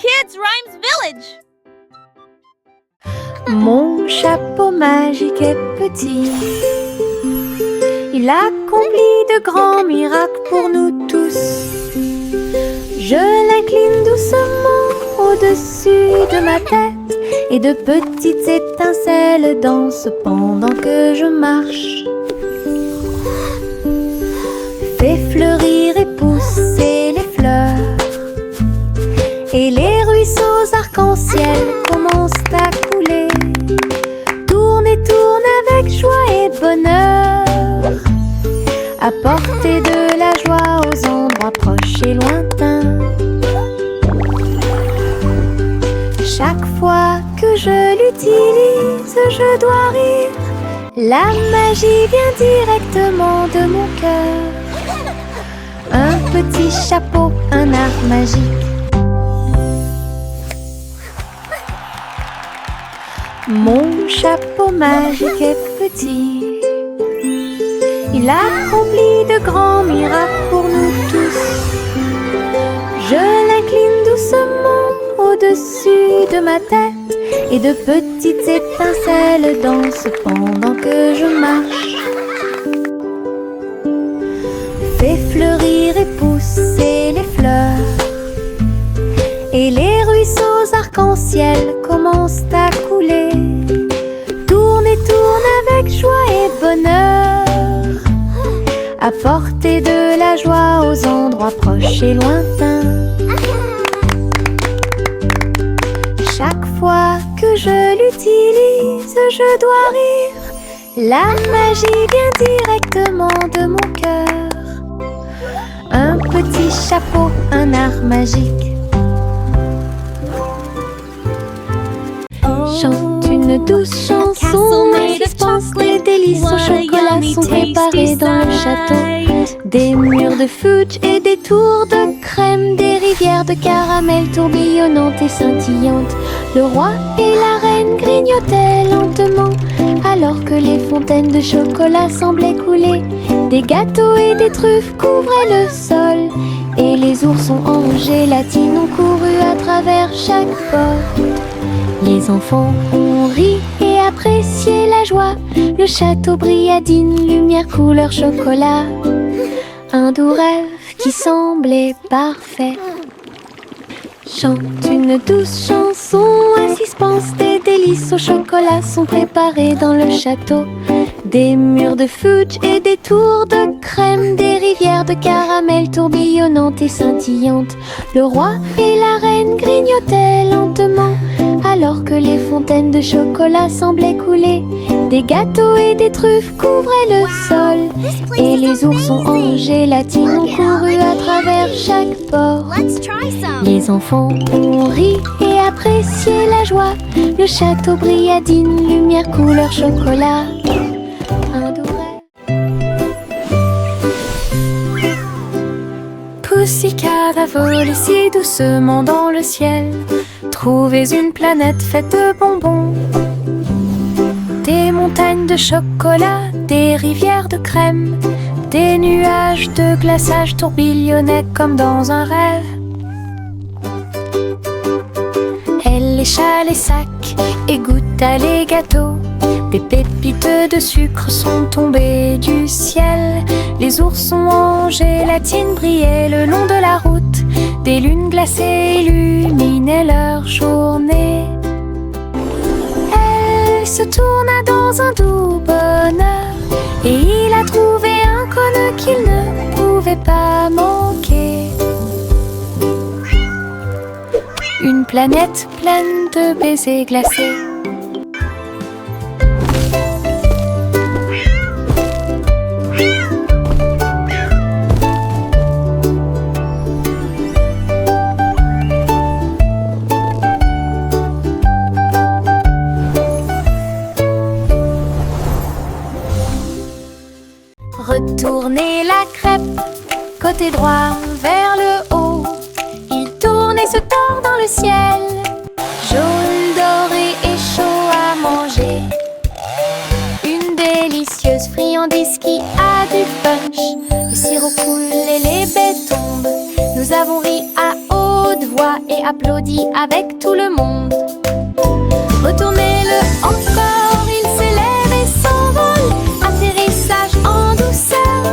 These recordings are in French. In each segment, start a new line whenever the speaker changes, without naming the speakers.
Kids Rhymes Village.
Mon chapeau magique est petit. Il accomplit de grands miracles pour nous tous. Je l'incline doucement au-dessus de ma tête et de petites étincelles dansent pendant que je marche. Fait fleurir et pousser les fleurs et les ruisseaux arc-en-ciel commencent à couler. Tourne et tourne avec joie et bonheur, apporter de la joie aux endroits proches et lointains. Chaque fois que je l'utilise, je dois rire. La magie vient directement de mon cœur. Un petit chapeau, un art magique. Mon chapeau magique est petit. Il accomplit de grands miracles pour nous tous. Je l'incline doucement au-dessus de ma tête et de petites étincelles dansent pendant que je marche. Fait fleurir et pousser les fleurs et les ruisseaux arc-en-ciel commencent à couler. Tourne et tourne avec joie et bonheur, apporter de la joie aux endroits proches et lointains. Chaque fois que je l'utilise, je dois rire. La magie vient directement de mon cœur. Un petit chapeau, un art magique. Chante une douce chanson et suspense. Les délices au chocolat sont préparés dans le château. Des murs de fudge et des tours de crème, des rivières de caramel tourbillonnantes et scintillantes. Le roi et la reine grignotaient lentement alors que les fontaines de chocolat semblaient couler. Des gâteaux et des truffes couvraient le sol et les oursons en gélatine ont couru à travers chaque porte. Les enfants ont ri et apprécié la joie. Le château brilla d'une lumière couleur chocolat. Un doux rêve qui semblait parfait. Chante une douce chanson, un suspense. Des délices au chocolat sont préparés dans le château. Des murs de fudge et des tours de crème, des rivières de caramel tourbillonnantes et scintillantes. Le roi et la reine grignotaient lentement alors que les fontaines de chocolat semblaient couler. Des gâteaux et des truffes couvraient le sol et les oursons en gélatine ont couru à travers chaque porte. Les enfants ont ri et apprécié la joie. Le château brilla d'une lumière couleur chocolat. Un doux rêve. Pussycat a volé si doucement dans le ciel. Trouvez une planète faite de bonbons. Des montagnes de chocolat, des rivières de crème, des nuages de glaçage tourbillonnaient comme dans un rêve. Elle lécha les sacs et goûta les gâteaux. Des pépites de sucre sont tombées du ciel. Les oursons en gélatine brillaient le long de la route. Des lunes glacées illuminaient leur journée. Elle se tourna dans un doux bonheur et il a trouvé un cône qu'il ne pouvait pas manquer. Une planète pleine de baisers glacés. Retournez la crêpe, côté droit vers le haut. Il tourne et se tord dans le ciel, jaune, doré et chaud à manger. Une délicieuse friandise qui a du punch. Le sirop coule et les baies tombent. Nous avons ri à haute voix doigt et applaudit avec tout le monde. Retournez-le encore, il s'élève et s'envole. Atterrissage en douceur,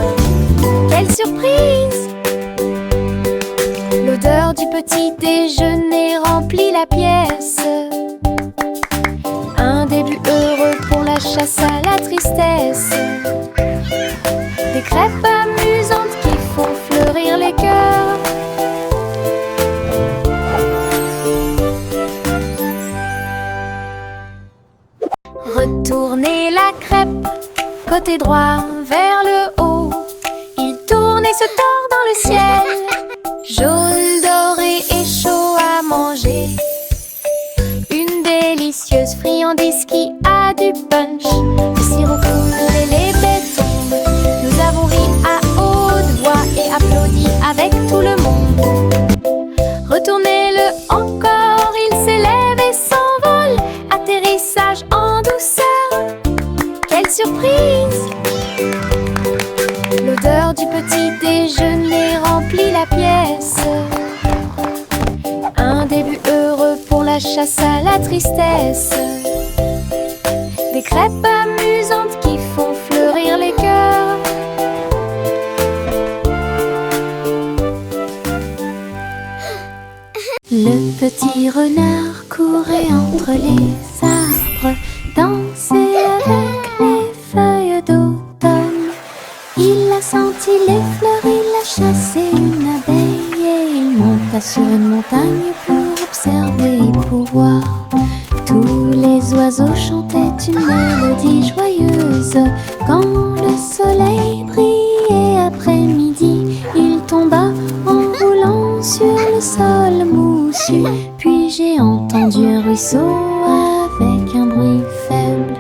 quelle surprise! L'odeur du petit déjeuner remplit la pièce. Un début heureux pour la chasse à la tristesse. Des crêpes amusantes qui font fleurir les cœurs. Retournez la crêpe, côté droit vers le haut. Il tourne et se tord dans le ciel. Jaune, doré et chaud à manger. Une délicieuse friandise qui a du punch. Le sirop coule et les baies tombent. Nous avons ri à haute voix et applaudi avec tout le monde. Retournez-le encore, il s'élève et s'envole. Atterrissage en douceur, quelle surprise! L'odeur du petit déjeuner remplit la pièce. Un début heureux pour la chasse à la tristesse. Des crêpes amusantes qui font fleurir les cœurs. Le petit renard courait entre les arbres, dansait avec les feuilles d'automne. Il a senti les fleurs, il a chassé une abeille et il monta sur une montagne pour observer et pour voir. Tous les oiseaux chantaient une mélodie joyeuse. Quand le soleil brillait après-midi, il tomba en roulant sur le sol moussu. Puis j'ai entendu un ruisseau avec un bruit faible.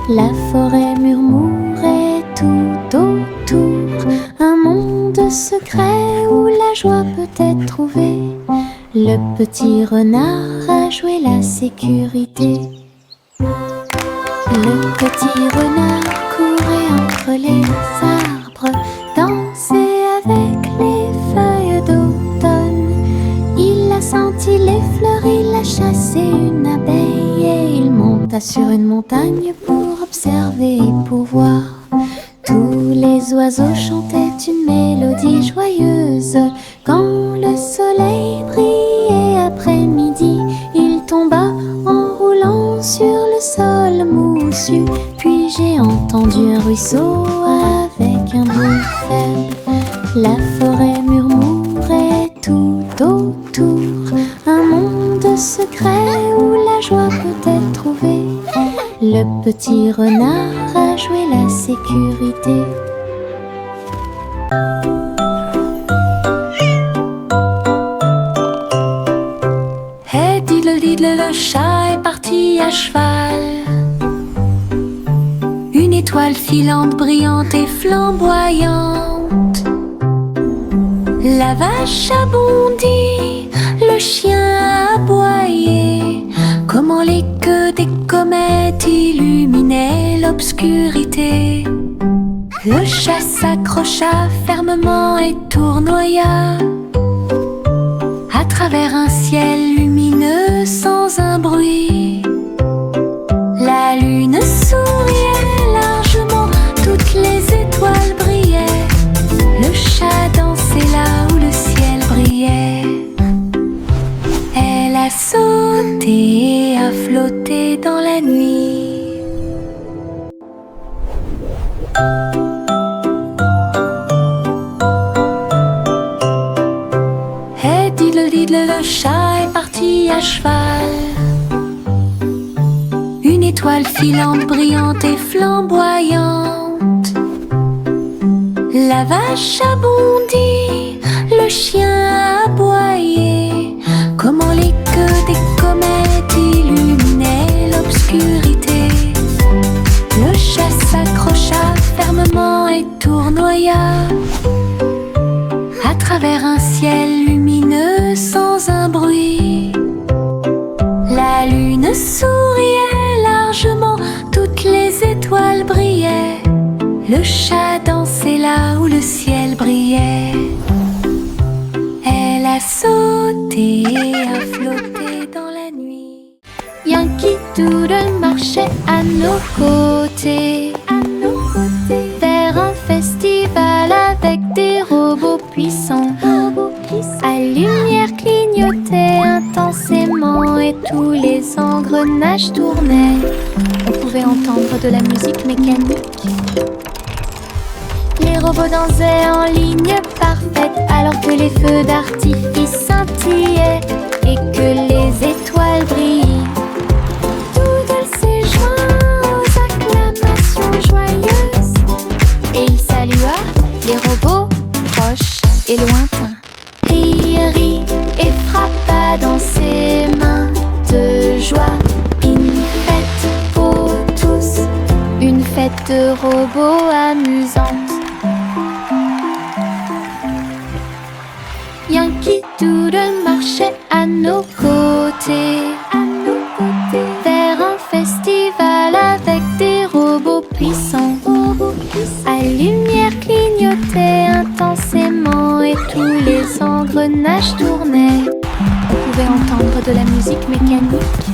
La forêt murmurait tout autour, un monde secret où la joie peut être trouvée. Le petit renard a joué la sécurité. Le petit renard courait entre les arbres, dansait avec les feuilles d'automne. Il a senti les fleurs, il a chassé une abeille et il monta sur une montagne pour observer et pour voir. Tous les oiseaux chantaient une mélodie joyeuse. Quand le soleil brillait après-midi, il tomba en roulant sur le sol moussu. Puis j'ai entendu un ruisseau avec un bruit faible. La forêt murmurait tout autour, un monde secret où la joie peut être trouvée. Le petit renard a joué la sécurité. Hey diddle diddle, le chat est parti à cheval. Une étoile filante, brillante et flamboyante. La vache a bondi, le chien a aboyé. Comment les queues des comètes illuminaient l'obscurité. Le chat s'accrocha fermement et tournoya à travers un ciel lumineux sans un bruit. La lune souriait largement, toutes les étoiles brillaient. Le chat dansait là où le ciel brillait. Elle a sauté et a flotté dans la nuit. Hey diddle diddle, le chat est parti à cheval. Une étoile filante, brillante et flamboyante. La vache a bondi, le chien a aboyé. Comment les queues des comètes illuminaient l'obscurité. Le chat s'accrocha fermement et tournoya à travers un ciel lumineux sans un bruit. La lune souriait largement, toutes les étoiles brillaient. Le chat dansait là où le ciel brillait. Elle a sauté et Doodle marchait à nos côtés, vers un festival avec des robots puissants. À lumière clignotait intensément et tous les engrenages tournaient. On pouvait entendre de la musique mécanique. Les robots dansaient en ligne parfaite alors que les feux d'artifice scintillaient et que les étoiles brillaient. Doodle s'est joint aux acclamations joyeuses et il salua les robots proches et lointains. Rit et frappa dans ses mains de joie. Une fête pour tous, une fête de robots amusante. Yankee Doodle marchait à nos côtés, vers un festival avec des robots puissants. À lumière clignotait intensément et tous les engrenages tournaient. On pouvait entendre de la musique mécanique.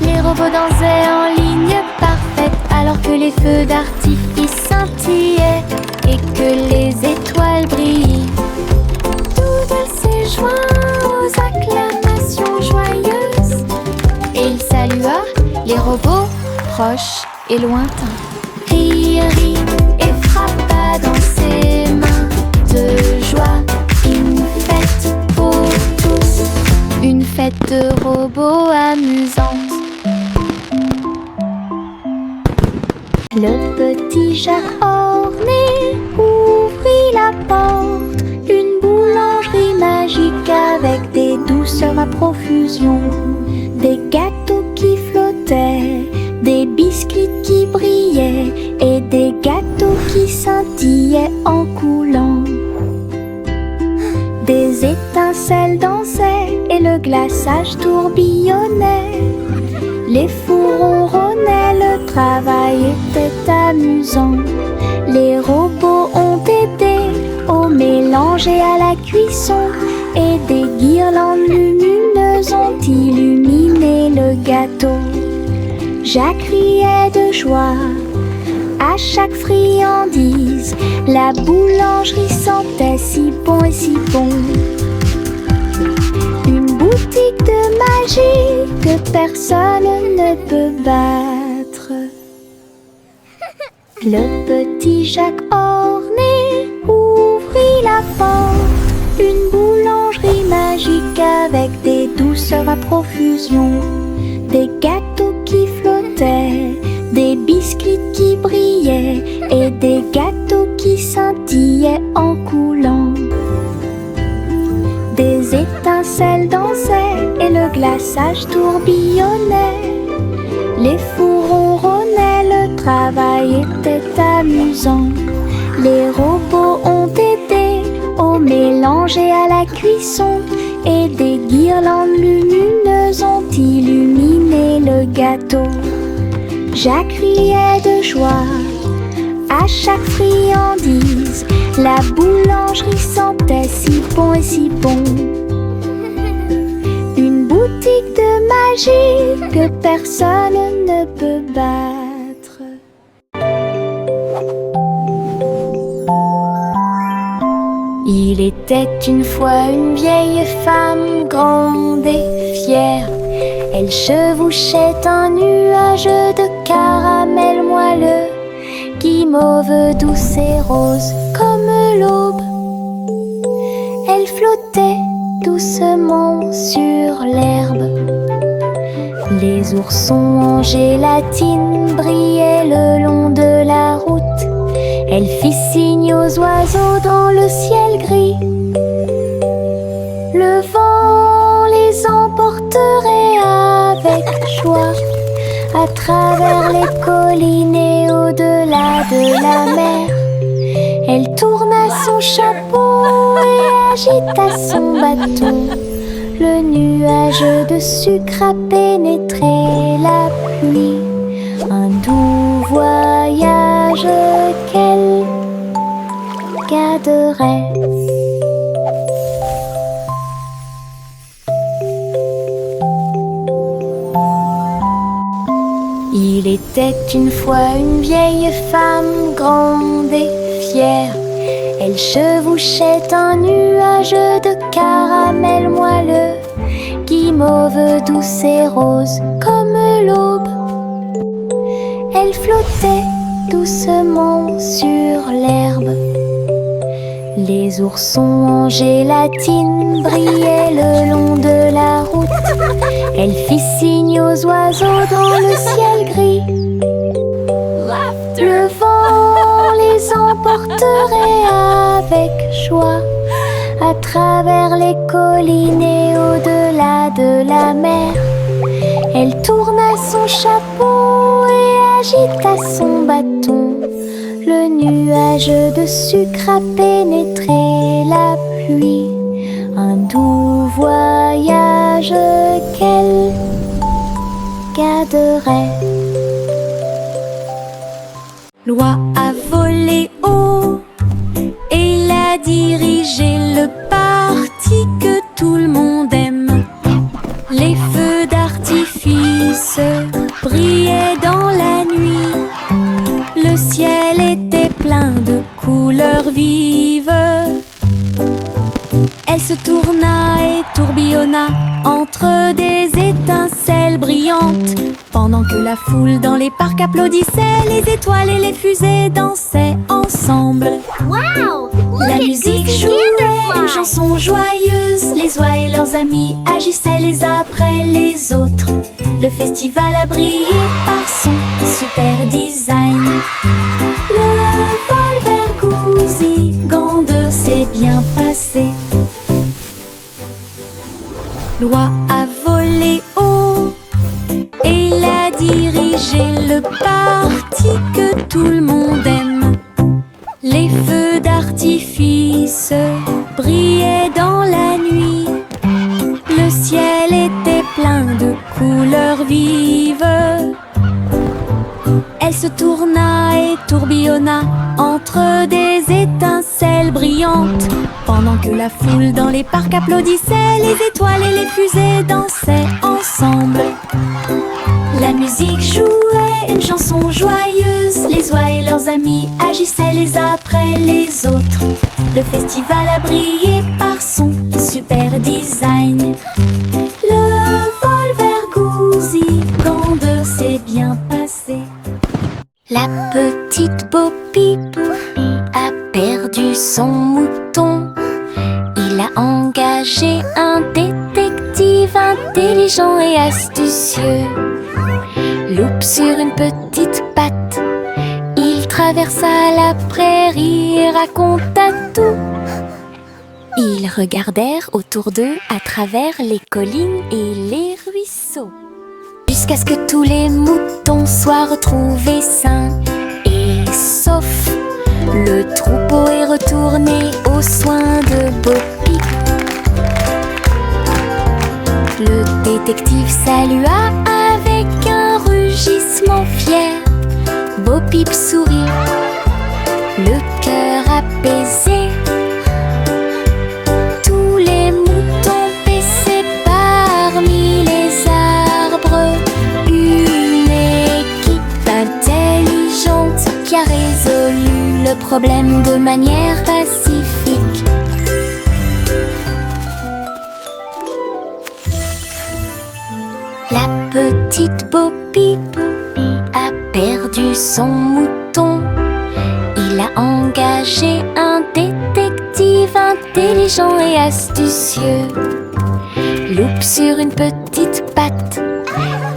Les robots dansaient en ligne parfaite alors que les feux d'artifice scintillaient et que les étoiles brillaient. Doodle s'est joint aux acclamations joyeuses et il salua les robots proches et lointains. Rit et frappa dans ses mains de joie. Une fête pour tous, une fête de robots amusante. Le petit Jacques orné ouvrit la porte. Une boulangerie magique avec des douceurs à profusion. Des gâteaux qui flottaient, des biscuits qui brillaient et des gâteaux qui scintillaient en coulant. Des étincelles dansaient et le glaçage tourbillonnait. Les fours ronronnaient, le travail était amusant. Les robots ont aidé au mélange et à la cuisson. Et des guirlandes lumineuses ont illuminé le gâteau. Jacques riait de joie à chaque friandise. La boulangerie sentait si bon et si bon. Une boutique de magie que personne ne peut battre. Le petit Jacques orné ouvrit la porte. Une boulangerie magique avec des douceurs à profusion. Des gâteaux qui flottaient, des biscuits qui brillaient et des gâteaux qui scintillaient en coulant. Des étincelles dansaient et le glaçage tourbillonnait. Les fours ronronnaient, le travail était amusant. Les robots ont aidé au mélange et à la cuisson. Et des guirlandes lumineuses ont illuminé le gâteau. Jacques riait de joie à chaque friandise. La boulangerie sentait si bon et si bon. Une boutique de magie que personne ne peut battre. Il était une fois une vieille femme grande et fière. Elle chevauchait un nuage de caramel moelleux, guimauve douce et rose comme l'aube. Elle flottait doucement sur l'herbe. Les oursons en gélatine brillaient le long de la route. Elle fit signe aux oiseaux dans le ciel gris. Le vent les emporterait avec joie à travers les collines et au-delà de la mer. Elle tourna son chapeau et agita son bâton. Le nuage de sucre a pénétré la pluie. Un doux voyage qu'elle garderait. était une fois une vieille femme grande et fière. Elle chevauchait un nuage de caramel moelleux, guimauve douce et rose comme l'aube. Elle flottait doucement sur l'herbe. Les oursons en gélatine brillaient le long de la route. Elle fit signe aux oiseaux dans le ciel gris. Le vent les emporterait avec joie à travers les collines et au-delà de la mer. Elle tourna son chapeau et agita son bâton. Le nuage de sucre a pénétré la pluie. Un doux voyage qu'elle garderait. L'oie a volé haut et l'a dirigé le parti que tout le monde aime. Les feux d'artifice brillaient dans la nuit. Le ciel était plein de couleurs vives. Elle se tourna et tourbillonna entre des étincelles brillantes. Pendant que la foule dans les parcs applaudissait, les étoiles et les fusées dansaient ensemble.
Wow!
La musique jouait une chanson joyeuse. Les oies et leurs amis agissaient les uns après les autres. Le festival a brillé par son super design. Le vol vers Goosey-Gander s'est bien passé. L'oie a volé haut et l'a dirigé le parti que tout le monde aime. Les feux d'artifice brillaient dans la nuit. Le ciel était plein de couleurs vives. Elle se tourna et tourbillonna entre des étincelles brillantes. Pendant que la foule dans les parcs applaudissait, les étoiles et les fusées dansaient ensemble. La musique jouait une chanson joyeuse. Les oies et leurs amis agissaient les uns après les autres. Le festival a brillé par son super design. Le vol vers Goosey-Gander s'est bien passé. La petite Bo Peep a perdu son mouton. Il a engagé un détective intelligent et astucieux. Loup sur une petite patte, il traversa la prairie et raconta tout. Ils regardèrent autour d'eux à travers les collines et les ruisseaux, jusqu'à ce que tous les moutons soient retrouvés sains et saufs. Le troupeau est retourné aux soins de Bo Peep. Le détective salua avec un rugissement fier. Bo Peep sourit, le cœur apaisé. Tous les moutons paissaient parmi les arbres. Une équipe intelligente qui a résolu le problème de manière pacifique. La petite Bo Peep a perdu son mouton. Il a engagé un détective intelligent et astucieux. Loup sur une petite patte,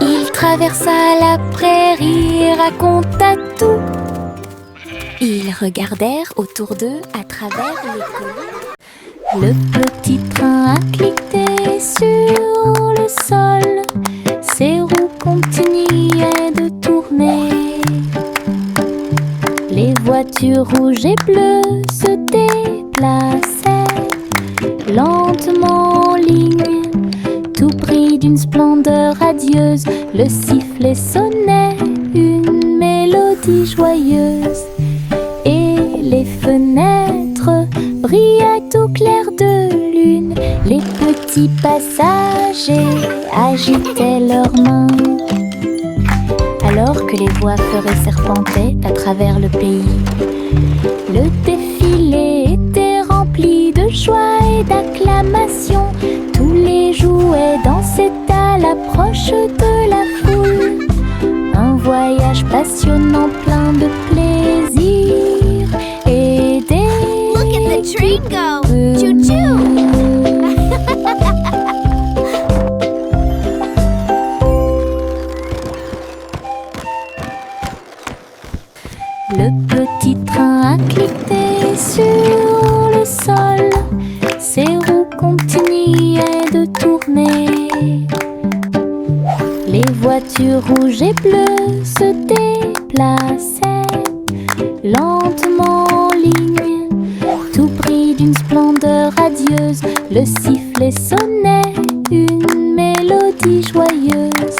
il traversa la prairie et raconta tout. Ils regardèrent autour d'eux à travers les collines. Le petit train a cliqué sur le sol. Ses roues continuaient de tourner. Les voitures rouges et bleues se déplaçaient lentement en ligne, tout pris d'une splendeur radieuse. Le sifflet sonnait une mélodie joyeuse, et les fenêtres brillaient au clair de lune. Les petits passagers agitaient leurs mains, alors que que les voix feraient serpentaient à travers le pays. Le défilé était rempli de joie et d'acclamations. Tous les jouets dansaient à l'approche de la foule. Un voyage passionnant plein de plaisir et des...
Look at the train go! Choo-choo!
Le petit train a cliqué sur le sol. Ses roues continuaient de tourner. Les voitures rouges et bleues se déplaçaient lentement en ligne, tout pris d'une splendeur radieuse. Le sifflet sonnait une mélodie joyeuse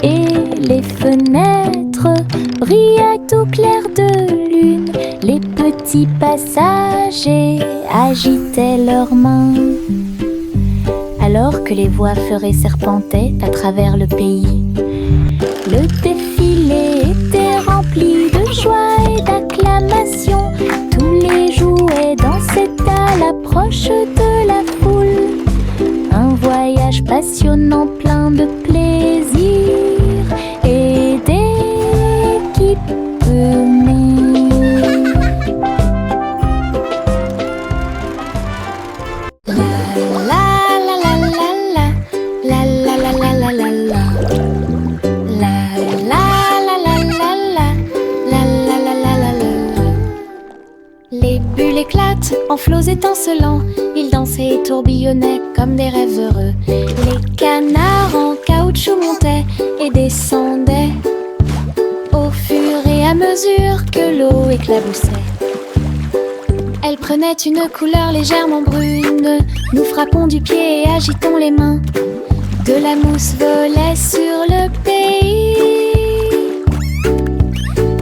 et les fenêtres brillaient au clair de lune. Les petits passagers agitaient leurs mains alors que les voix feraient serpentaient à travers le pays. Le défilé était rempli de joie et d'acclamations. Tous les jouets dansaient à l'approche de la foule. Un voyage passionnant plein de plaisir et d'équipements. Les bulles éclatent en flots étincelants. Ils dansaient et tourbillonnaient comme des rêves heureux. Les canards en caoutchouc montaient et descendaient au fur et à mesure que l'eau éclaboussait. Elle prenait une couleur légèrement brune. Nous frappons du pied et agitons les mains. De la mousse volait sur le pays.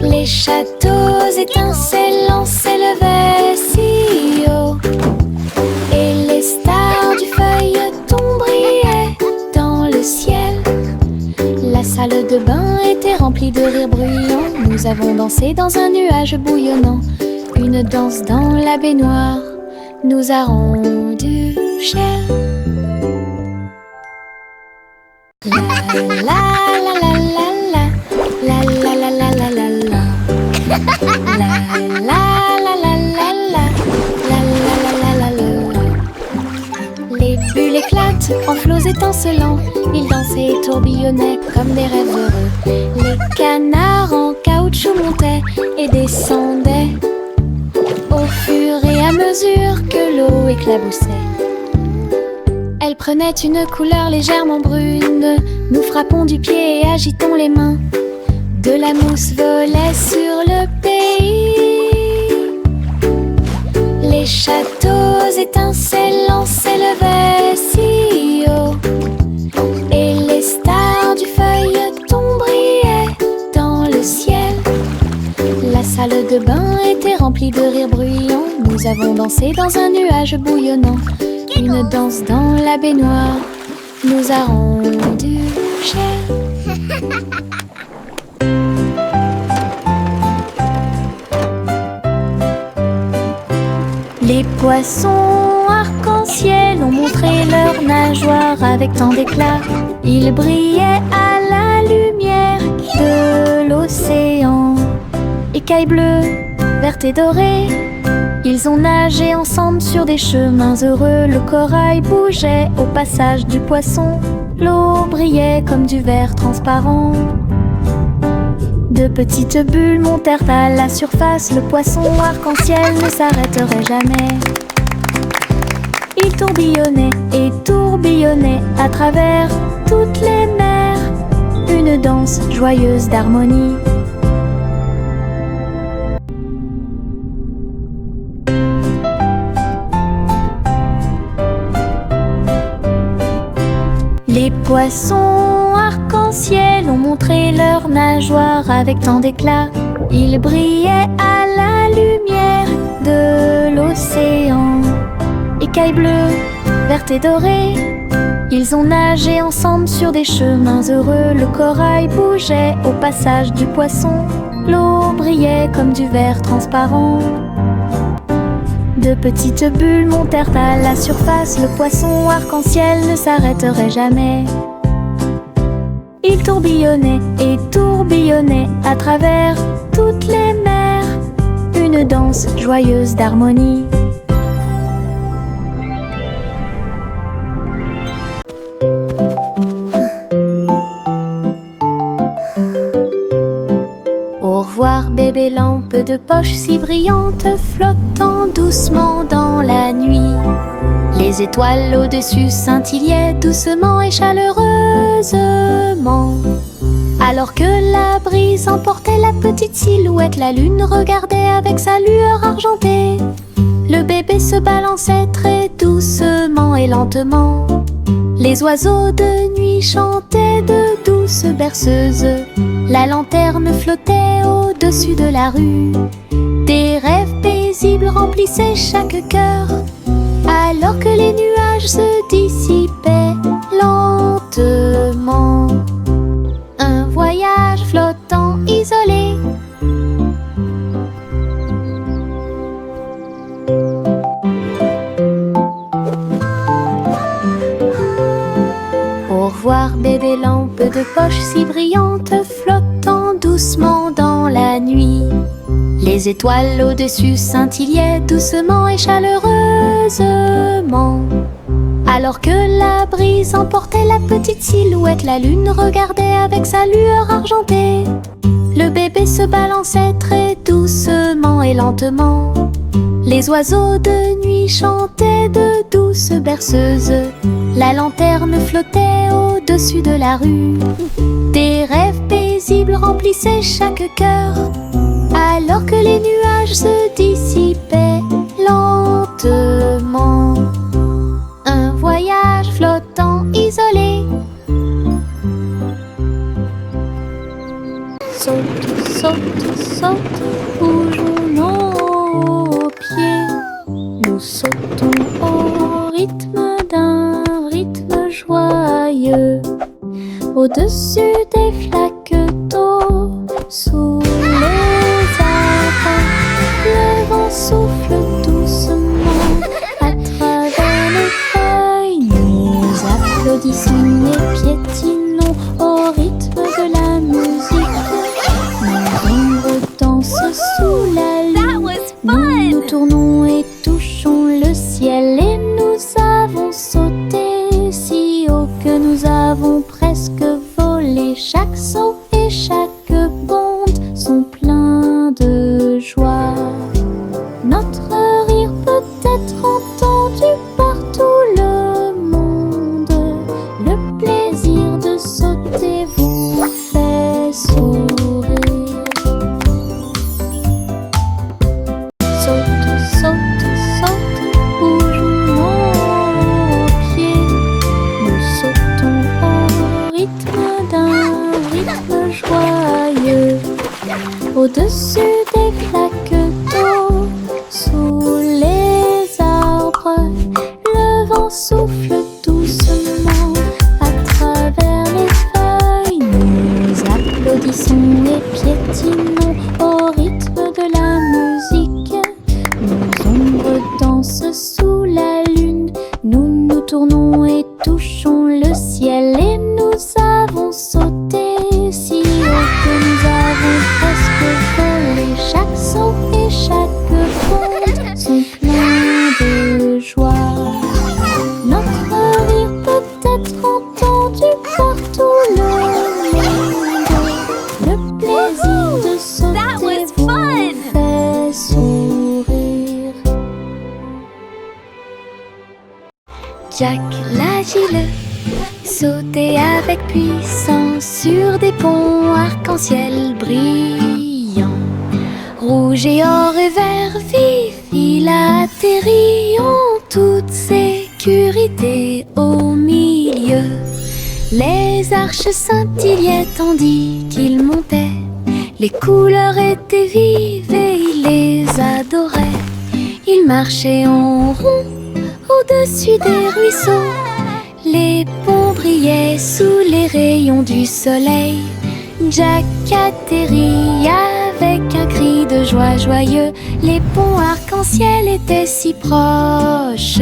Les châteaux étincelants s'élevaient si haut et les stars du feuilleton brillaient dans le ciel. La salle de bain était remplie de rires bruyants. Nous avons dansé dans un nuage bouillonnant. Une danse dans la baignoire nous a rendu cher. La la la la la la la la la la la la la. La la la la la la la la la la. Les bulles éclatent en flots étincelants. Ils dansaient et tourbillonnaient comme des rêves heureux. Les canards en caoutchouc montaient et descendaient au fur et à mesure que l'eau éclaboussait. Elle prenait une couleur légèrement brune. Nous frappons du pied et agitons les mains. De la mousse volait sur le pays. Les châteaux étincelants s'élevaient si haut et les stars du feuilleton brillaient dans le ciel. La salle de bain était remplie de rires bruyants. Nous avons dansé dans un nuage bouillonnant. Une danse dans la baignoire nous a rendu cher. Les poissons arc-en-ciel ont montré leurs nageoires avec tant d'éclat. Ils brillaient à la lumière de l'océan. Écailles bleues, vertes et dorées, ils ont nagé ensemble sur des chemins heureux. Le corail bougeait au passage du poisson. L'eau brillait comme du verre transparent. De petites bulles montèrent à la surface. Le poisson arc-en-ciel ne s'arrêterait jamais. Il tourbillonnait et tourbillonnait à travers toutes les mers. Une danse joyeuse d'harmonie. Les poissons arc-en-ciel ont montré leurs nageoires avec tant d'éclat. Ils brillaient à la lumière de l'océan. Écailles bleues, vertes et dorées, Ils ont nagé ensemble sur des chemins heureux. Le corail bougeait au passage du poisson. L'eau brillait comme du verre transparent. De petites bulles montèrent à la surface. Le poisson arc-en-ciel ne s'arrêterait jamais. Il tourbillonnait et tourbillonnait à travers toutes les mers. Une danse joyeuse d'harmonie. Au revoir bébé lampe de poche si brillante, flottant doucement dans la nuit. Les étoiles au-dessus scintillaient doucement et chaleureusement. Alors que la brise emportait la petite silhouette, la lune regardait avec sa lueur argentée. Le bébé se balançait très doucement et lentement. Les oiseaux de nuit chantaient de douces berceuses. La lanterne flottait au-dessus de la rue. Des rêves paisibles remplissaient chaque cœur, alors que les nuages se dissipaient lentement. Un voyage flottant isolé. Au revoir bébé lampe de poche si brillante, flottant doucement dans la nuit. Les étoiles au-dessus scintillaient doucement et chaleureusement. Alors que la brise emportait la petite silhouette, la lune regardait avec sa lueur argentée. Le bébé se balançait très doucement et lentement. Les oiseaux de nuit chantaient de douces berceuses. La lanterne flottait au-dessus de la rue. Des rêves paisibles remplissaient chaque cœur, alors que les nuages se dissipaient lentement. Un voyage flottant isolé. Saute, saute, saute, bougeons nos pieds. Nous sautons au rythme d'un rythme joyeux, au-dessus des flaques d'eau, sous les arbres. Le vent souffle doucement à travers les feuilles. Nous applaudissons et piétinons au rythme de la musique. Nos ombres dansent sous la lune. Nous tournons et touchons le ciel. Et nous avons sauté si haut que nous avons presque volé. Chaque saut et chaque bonde sont pleins de joie. Notre rire peut être entendu par tout le monde. Le plaisir de sauter vous fait sourire. Saute, saute, saute, bougeons nos pieds. Nous sautons au rythme d'un rythme joyeux, au-dessus des flaques d'eau, sous les arbres. Le vent souffle doucement à travers les feuilles. Nous applaudissons et piétinons au rythme de la musique. Nos ombres dansent sous la lune. Nous nous tournons et touchons le ciel. Et nous avons sauté si haut que nous avons presque volé. Chaque saut et chaque bonde sont pleins de joie. Notre rire peut être entendu par tout le monde. Le plaisir de sauter vous fait sourire. Jack l'agile sautait avec puissance sur des ponts arc-en-ciel brillants. Rouge et or et vert vif, il a atterri en toute sécurité au milieu. Les arches scintillaient tandis qu'il montait. Les couleurs étaient vives et il les adorait. Il marchait en rond au-dessus des ruisseaux. Les ponts brillaient sous les rayons du soleil. Jack atterrit avec un cri de joie joyeux. Les ponts arc-en-ciel étaient si proches.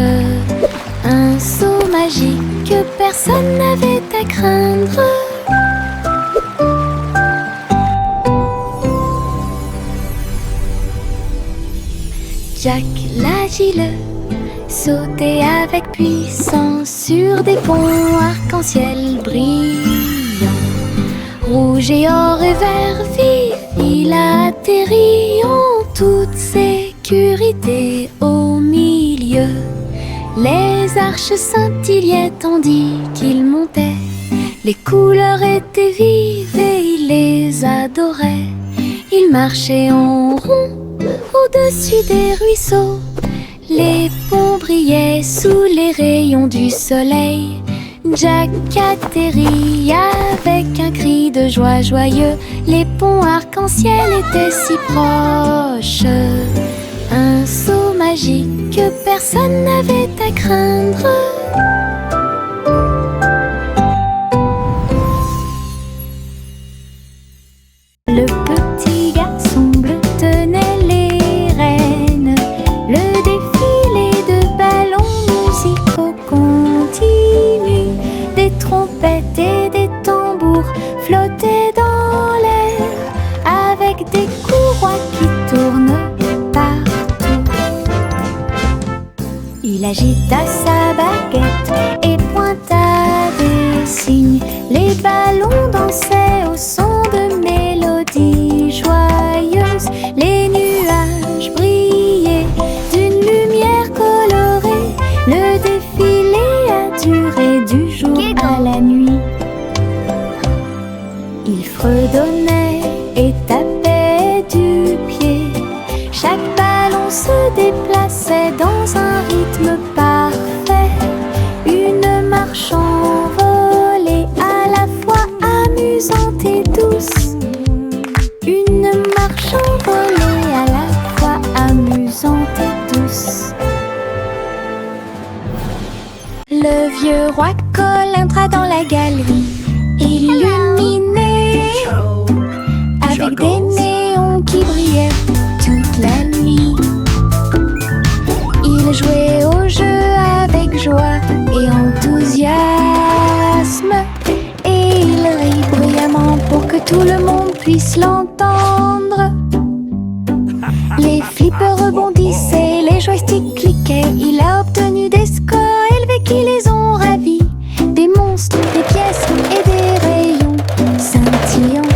Un saut magique que personne n'avait à craindre. Jack l'agile sautait avec puissance sur des ponts arc-en-ciel brillants. Rouge et or et vert vif, il atterrit en toute sécurité au milieu. Les arches scintillaient tandis qu'il montait. Les couleurs étaient vives et il les adorait. Il marchait en rond au-dessus des ruisseaux. Les ponts brillaient sous les rayons du soleil. Jack atterrit avec un cri de joie joyeux. Les ponts arc-en-ciel étaient si proches. Un saut magique que personne n'avait à craindre. Le petit garçon bleu tenait les rênes. Le défilé de ballons musicaux continue. Des trompettes et des tambours flottaient dans l'air, avec des courroies qui tournent partout. Il agita sa baguette et pointa des signes. Les ballons dansaient au son de mélodies joyeuses. Les nuages brillaient d'une lumière colorée. Le défilé a duré du jour à la nuit. Il fredonnait et tapait du pied. Chaque ballon se déplaçait dans un rythme parfait. Une marche envolée à la fois amusante et douce. Une marche envolée à la fois amusante et douce. Le vieux roi Cole entra dans la galerie, illuminé avec des néons qui brillaient toute la nuit. Il jouait au jeu avec joie et enthousiasme, et il rit bruyamment pour que tout le monde puisse l'entendre. Les flippers rebondissaient, les joysticks cliquaient. Il a obtenu des scores élevés qui les ont ravis. Des monstres, des pièces et des rayons scintillants.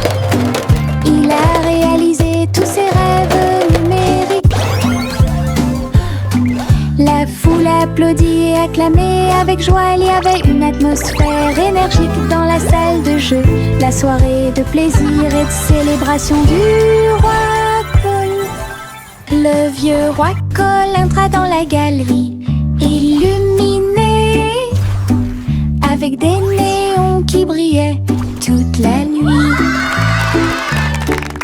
Il a réalisé tous ses rêves numériques. La foule applaudit et acclamait avec joie. Il y avait une atmosphère énergique dans la salle de jeu. La soirée de plaisir et de célébration du roi Cole. Le vieux roi Cole entra dans la galerie, illuminé avec des néons qui brillaient toute la nuit.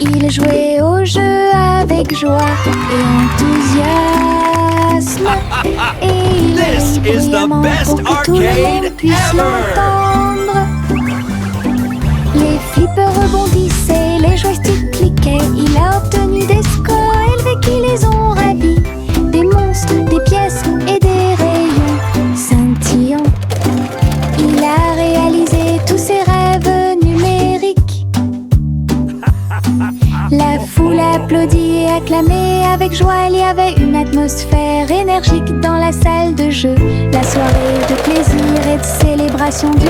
Il jouait au jeu avec joie et enthousiasme, et il
This
rit
is the
bruyamment
best
pour que tout le
arcade
monde puisse
ever.
l'entendre. Les flippers rebondissaient, les joysticks cliquaient. Il a obtenu des scores élevés qui les ont ravis. Des monstres, des pièces et des rayons scintillants. Il a réalisé tous ses rêves numériques. La foule applaudit et acclamait avec joie. Il y avait une atmosphère énergique dans la salle de jeu. La soirée de plaisir et de célébration du